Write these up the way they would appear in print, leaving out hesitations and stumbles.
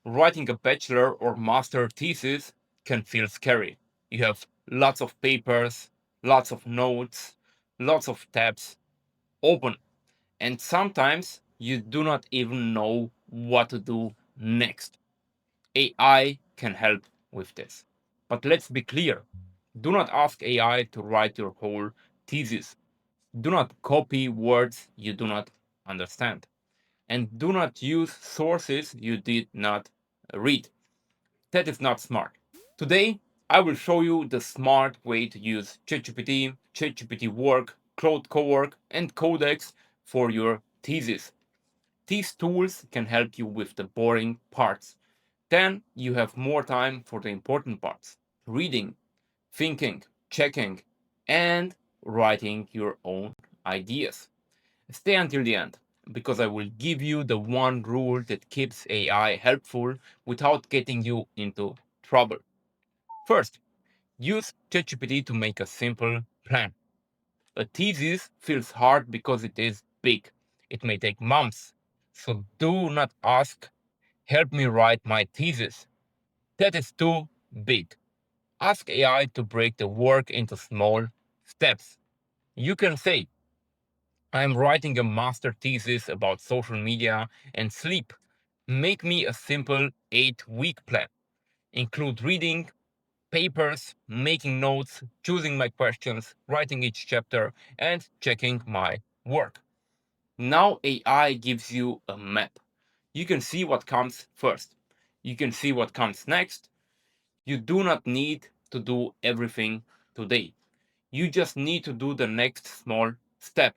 Writing a bachelor or master thesis can feel scary. You have lots of papers, lots of notes, lots of tabs open, and sometimes you do not even know what to do next. AI can help with this. But let's be clear, do not ask AI to write your whole thesis. Do not copy words you do not understand. And do not use sources you did not read. That is not smart. Today, I will show you the smart way to use ChatGPT, ChatGPT Work, Claude Cowork, and Codex for your thesis. These tools can help you with the boring parts. Then you have more time for the important parts: reading, thinking, checking, and writing your own ideas. Stay until the end, because I will give you the one rule that keeps AI helpful without getting you into trouble. First, use ChatGPT to make a simple plan. A thesis feels hard because it is big. It may take months. So do not ask, help me write my thesis. That is too big. Ask AI to break the work into small steps. You can say, I'm writing a master thesis about social media and sleep. Make me a simple 8-week plan. Include reading, papers, making notes, choosing my questions, writing each chapter, and checking my work. Now AI gives you a map. You can see what comes first. You can see what comes next. You do not need to do everything today. You just need to do the next small step.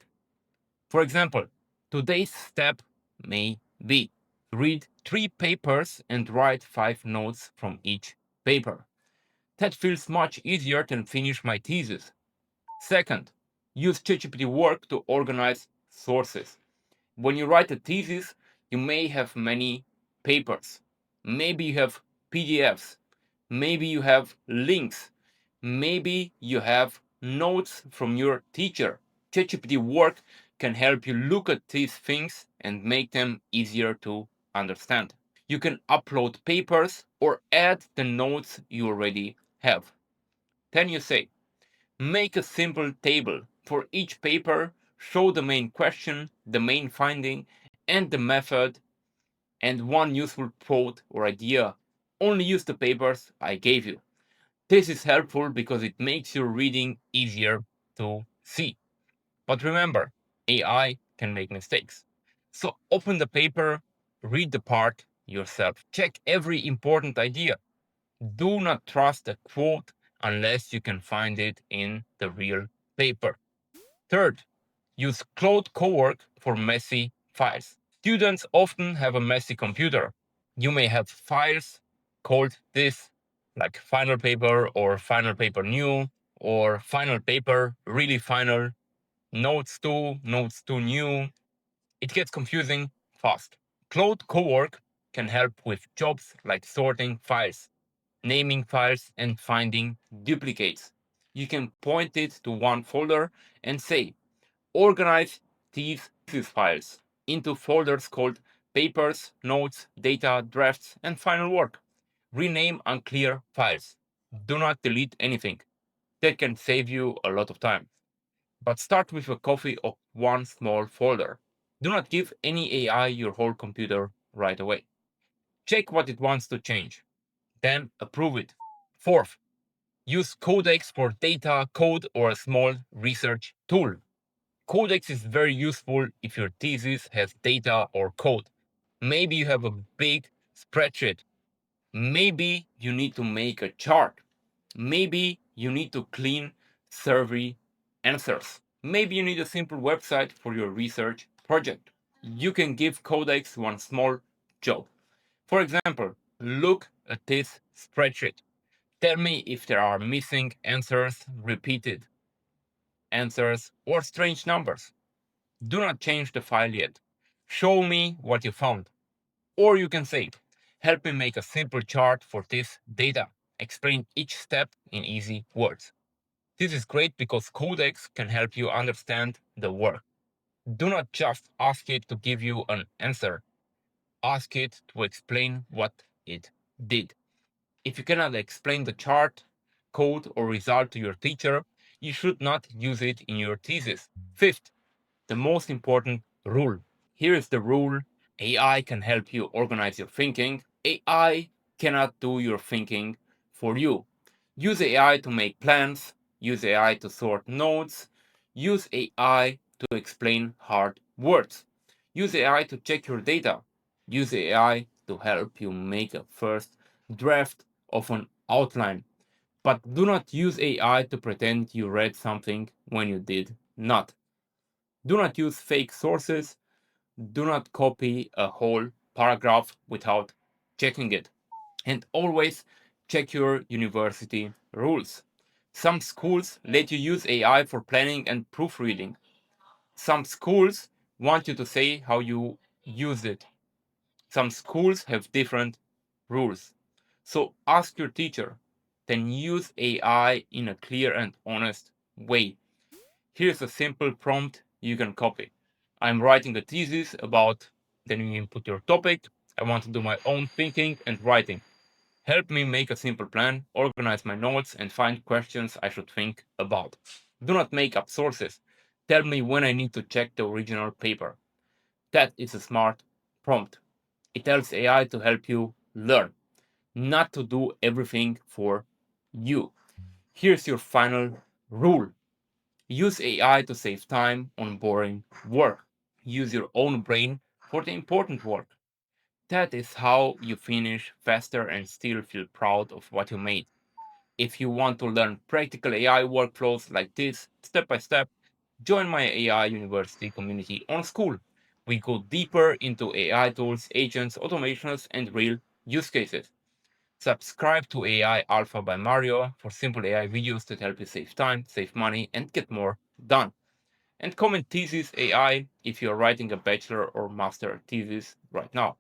For example, today's step may be read 3 papers and write 5 notes from each paper. That feels much easier than finish my thesis. Second, use ChatGPT Work to organize sources. When you write a thesis, you may have many papers. Maybe you have PDFs. Maybe you have links. Maybe you have notes from your teacher. ChatGPT Work can help you look at these things and make them easier to understand. You can upload papers or add the notes you already have. Then you say, make a simple table for each paper, show the main question, the main finding, and the method, and one useful quote or idea. Only use the papers I gave you. This is helpful because it makes your reading easier to see. But remember, AI can make mistakes. So open the paper, read the part yourself. Check every important idea. Do not trust a quote unless you can find it in the real paper. Third, use Claude Cowork for messy files. Students often have a messy computer. You may have files called this, like final paper or final paper new or final paper really final, notes 2 new. It gets confusing fast. Claude Cowork can help with jobs like sorting files, naming files, and finding duplicates. You can point it to one folder and say, organize these files into folders called papers, notes, data, drafts, and final work. Rename unclear files. Do not delete anything. That can save you a lot of time. But start with a copy of one small folder. Do not give any AI your whole computer right away. Check what it wants to change, then approve it. Fourth, use Codex for data, code, or a small research tool. Codex is very useful if your thesis has data or code. Maybe you have a big spreadsheet. Maybe you need to make a chart. Maybe you need to clean survey answers. Maybe you need a simple website for your research project. You can give Codex one small job. For example, look at this spreadsheet. Tell me if there are missing answers, repeated answers, or strange numbers. Do not change the file yet. Show me what you found. Or you can say, help me make a simple chart for this data. Explain each step in easy words. This is great because Codex can help you understand the work. Do not just ask it to give you an answer. Ask it to explain what it did. If you cannot explain the chart, code, or result to your teacher, you should not use it in your thesis. Fifth, the most important rule. Here is the rule: AI can help you organize your thinking. AI cannot do your thinking for you. Use AI to make plans, use AI to sort notes, use AI to explain hard words, use AI to check your data, use AI to help you make a first draft of an outline. But do not use AI to pretend you read something when you did not. Do not use fake sources. Do not copy a whole paragraph without checking it. And always check your university rules. Some schools let you use AI for planning and proofreading. Some schools want you to say how you use it. Some schools have different rules. So ask your teacher, then use AI in a clear and honest way. Here's a simple prompt you can copy. I'm writing a thesis about, then you input your topic. I want to do my own thinking and writing. Help me make a simple plan, organize my notes, and find questions I should think about. Do not make up sources. Tell me when I need to check the original paper. That is a smart prompt. It tells AI to help you learn, not to do everything for you. Here's your final rule: use AI to save time on boring work. Use your own brain for the important work. That is how you finish faster and still feel proud of what you made. If you want to learn practical AI workflows like this, step by step, join my AI University community on School. We go deeper into AI tools, agents, automations, and real use cases. Subscribe to AI Alpha by Mario for simple AI videos that help you save time, save money, and get more done. And comment thesis AI if you're writing a bachelor or master thesis right now.